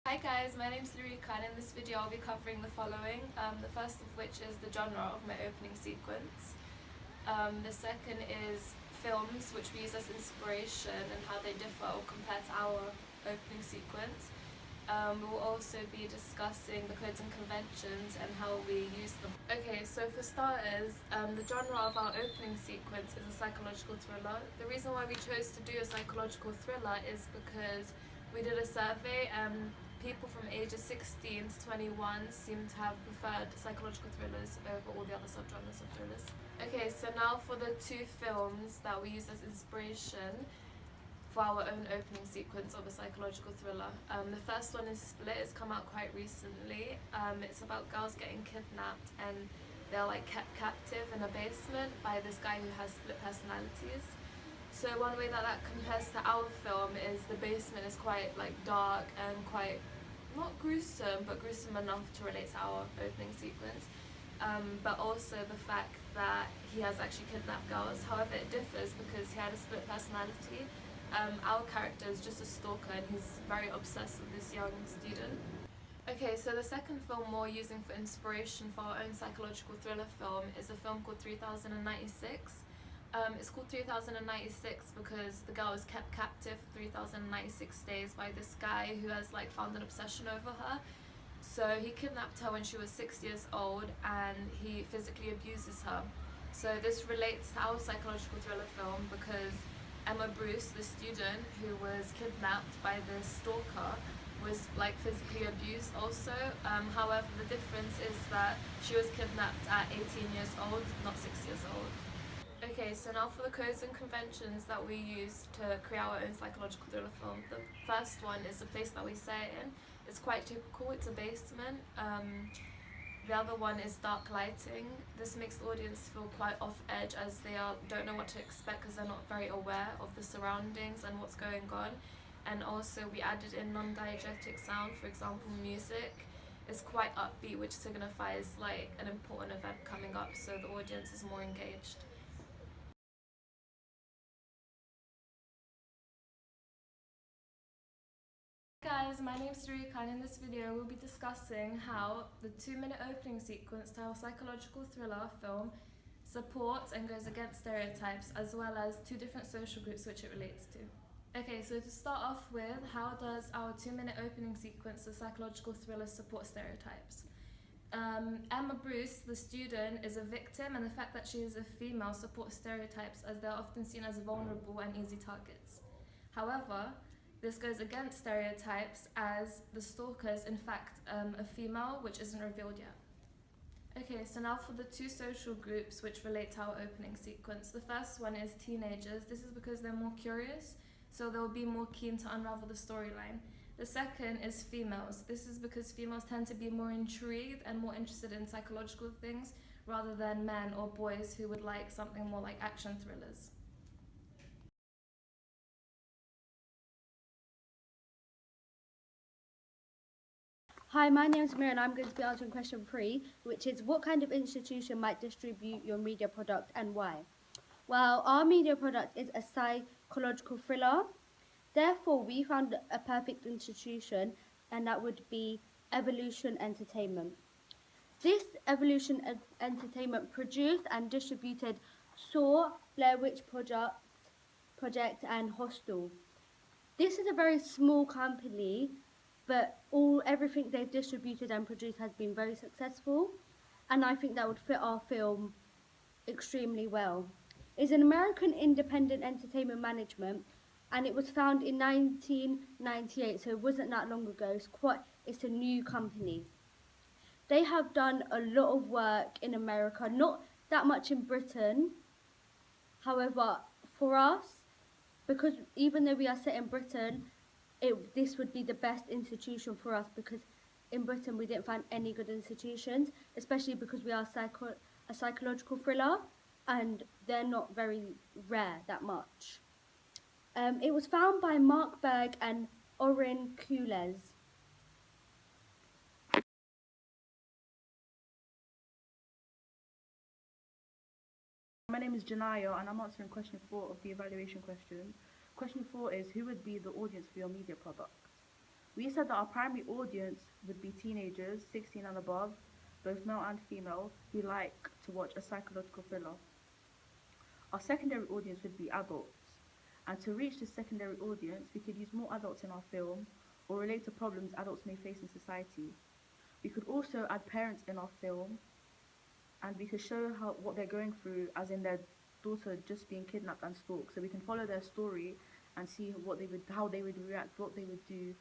Hi guys, my name's Lurika and in this video I'll be covering the following. The first of which is the genre of my opening sequence. The second is films which we use as inspiration and how they differ or compare to our opening sequence. We'll also be discussing the codes and conventions and how we use them. Okay, so for starters, the genre of our opening sequence is a psychological thriller. The reason why we chose to do a psychological thriller is because we did a survey and people from ages 16 to 21 seem to have preferred psychological thrillers over all the other subgenres of thrillers. Okay, so now for the two films that we use as inspiration for our own opening sequence of a psychological thriller. The first one is Split. It's come out quite recently. It's about girls getting kidnapped and they're like kept captive in a basement by this guy who has split personalities. So one way that compares to our film is the basement is quite like dark and quite not gruesome, but gruesome enough to relate to our opening sequence. But also the fact that he has actually kidnapped girls. However, it differs because he had a split personality. Our character is just a stalker and he's very obsessed with this young student. Okay, so the second film we're using for inspiration for our own psychological thriller film is a film called 3096. It's called 3096 because the girl was kept captive for 3096 days by this guy who has like found an obsession over her. So he kidnapped her when she was 6 years old and he physically abuses her. So this relates to our psychological thriller film because Emma Bruce, the student who was kidnapped by the stalker, was like physically abused also. However, the difference is that she was kidnapped at 18 years old, not 6 years old. Okay, so now for the codes and conventions that we use to create our own psychological thriller film. The first one is the place that we say it in. It's quite typical, it's a basement. The other one is dark lighting. This makes the audience feel quite off edge as they don't know what to expect because they're not very aware of the surroundings and what's going on. And also we added in non-diegetic sound, for example music. It's quite upbeat, which signifies like an important event coming up, so the audience is more engaged. Hi guys, my name is Sarika and in this video we'll be discussing how the 2-minute opening sequence to our psychological thriller film supports and goes against stereotypes as well as two different social groups which it relates to. Okay, so to start off with, how does our 2-minute opening sequence of psychological thriller support stereotypes? Emma Bruce, the student, is a victim and the fact that she is a female supports stereotypes as they're often seen as vulnerable and easy targets. However, this goes against stereotypes as the stalker is in fact a female, which isn't revealed yet. Okay, so now for the two social groups which relate to our opening sequence. The first one is teenagers. This is because they're more curious, so they'll be more keen to unravel the storyline. The second is females. This is because females tend to be more intrigued and more interested in psychological things rather than men or boys who would like something more like action thrillers. Hi, my name is Mira and I'm going to be answering question 3, which is what kind of institution might distribute your media product and why? Well, our media product is a psychological thriller. Therefore, we found a perfect institution and that would be Evolution Entertainment. This Evolution Entertainment produced and distributed Saw, Blair Witch Project and Hostel. This is a very small company, but everything they've distributed and produced has been very successful, and I think that would fit our film extremely well. It's an American independent entertainment management, and it was founded in 1998, so it wasn't that long ago. It's a new company. They have done a lot of work in America, not that much in Britain. However, for us, because even though we are set in Britain, this would be the best institution for us because in Britain we didn't find any good institutions, especially because we are a psychological thriller and they're not very rare that much. It was found by Mark Berg and Oren Kules. My name is Janaya and I'm answering question 4 of the evaluation question. Question 4 is who would be the audience for your media product? We said that our primary audience would be teenagers, 16 and above, both male and female, who like to watch a psychological thriller. Our secondary audience would be adults. And to reach this secondary audience, we could use more adults in our film or relate to problems adults may face in society. We could also add parents in our film, and we could show how what they're going through, as in their daughter just being kidnapped and stalked. So we can follow their story and see how they would react, what they would do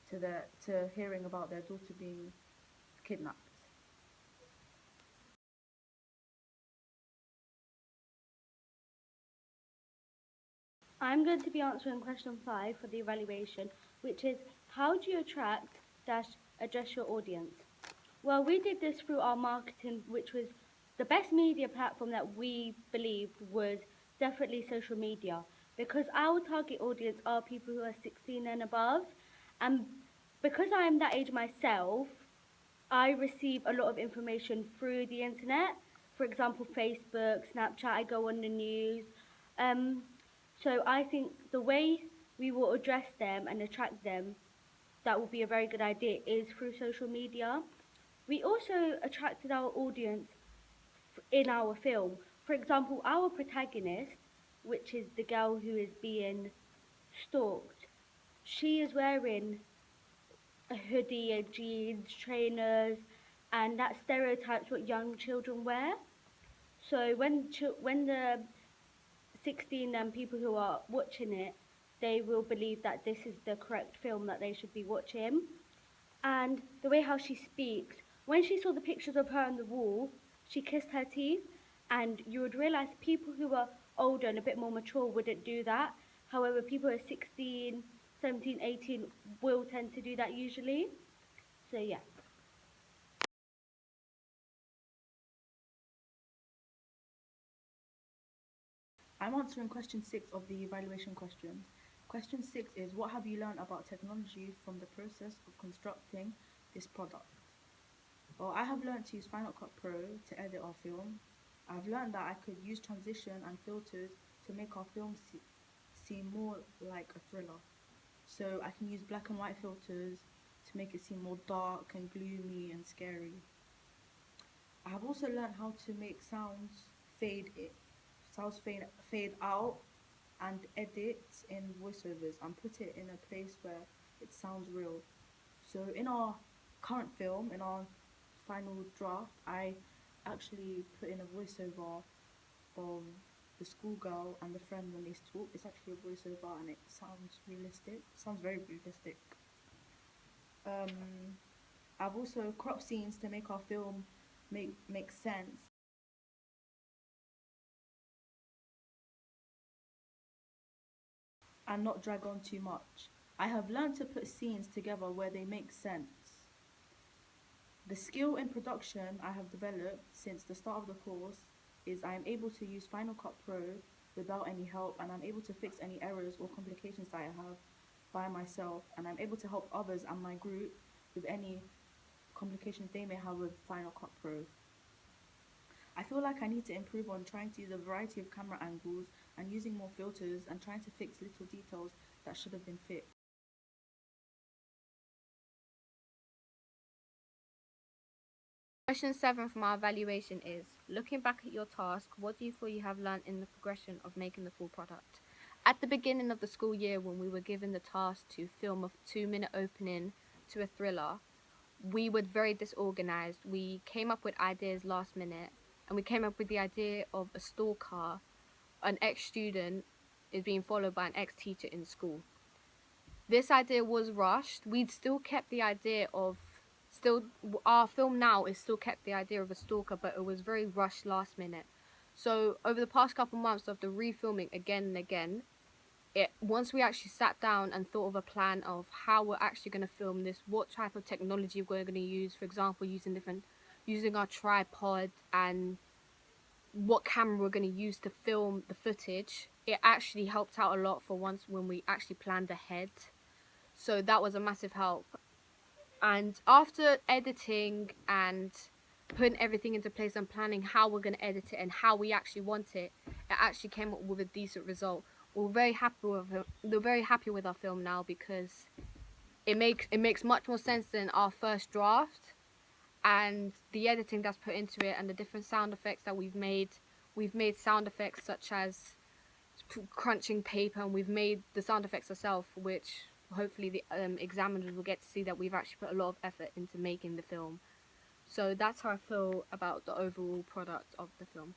to hearing about their daughter being kidnapped. I'm going to be answering question 5 for the evaluation, which is how do you attract dash address your audience? Well, we did this through our marketing, which was the best media platform that we believed was definitely social media, because our target audience are people who are 16 and above, and because I am that age myself, I receive a lot of information through the internet. For example, Facebook, Snapchat, I go on the news. Um, so I think the way we will address them and attract them, that will be a very good idea, is through social media. We also attracted our audience in our film. For example, our protagonist, which is the girl who is being stalked, she is wearing a hoodie, a jeans, trainers, and that stereotypes what young children wear. So when the 16 people who are watching it, they will believe that this is the correct film that they should be watching. And the way how she speaks, when she saw the pictures of her on the wall, she kissed her teeth, and you would realize people who are older and a bit more mature wouldn't do that. However, people who are 16, 17, 18 will tend to do that usually. So yeah. I'm answering question 6 of the evaluation questions. Question 6 is what have you learned about technology from the process of constructing this product? Well, I have learned to use Final Cut Pro to edit our film. I've learned that I could use transition and filters to make our film seem more like a thriller. So I can use black and white filters to make it seem more dark and gloomy and scary. I have also learned how to make sounds fade out and edit in voiceovers and put it in a place where it sounds real. So in our current film, in our final draft, I actually put in a voiceover of the schoolgirl and the friend when they talk. It's actually a voiceover and it sounds realistic. It sounds very realistic. Um, I've also cropped scenes to make our film make sense and not drag on too much. I have learned to put scenes together where they make sense. The skill in production I have developed since the start of the course is I am able to use Final Cut Pro without any help, and I'm able to fix any errors or complications that I have by myself, and I'm able to help others and my group with any complications they may have with Final Cut Pro. I feel like I need to improve on trying to use a variety of camera angles and using more filters and trying to fix little details that should have been fixed. Question 7 from our evaluation is, looking back at your task, what do you feel you have learned in the progression of making the full product? At the beginning of the school year, when we were given the task to film a 2-minute opening to a thriller, we were very disorganized. We came up with ideas last minute, and we came up with the idea of a stalker, an ex-student is being followed by an ex-teacher in school. This idea was rushed. We'd still kept the idea of our film now is still kept the idea of a stalker, but it was very rushed last minute. So over the past couple months of the refilming again and again, once we actually sat down and thought of a plan of how we're actually going to film this, what type of technology we're going to use, for example, using our tripod and what camera we're going to use to film the footage, it actually helped out a lot for once when we actually planned ahead. So that was a massive help. And after editing and putting everything into place and planning how we're going to edit it and how we actually want it, it actually came up with a decent result. We're very happy with our film now because it makes much more sense than our first draft, and the editing that's put into it and the different sound effects that we've made. We've made sound effects such as crunching paper, and we've made the sound effects ourselves, which hopefully the examiners will get to see that we've actually put a lot of effort into making the film. So that's how I feel about the overall product of the film.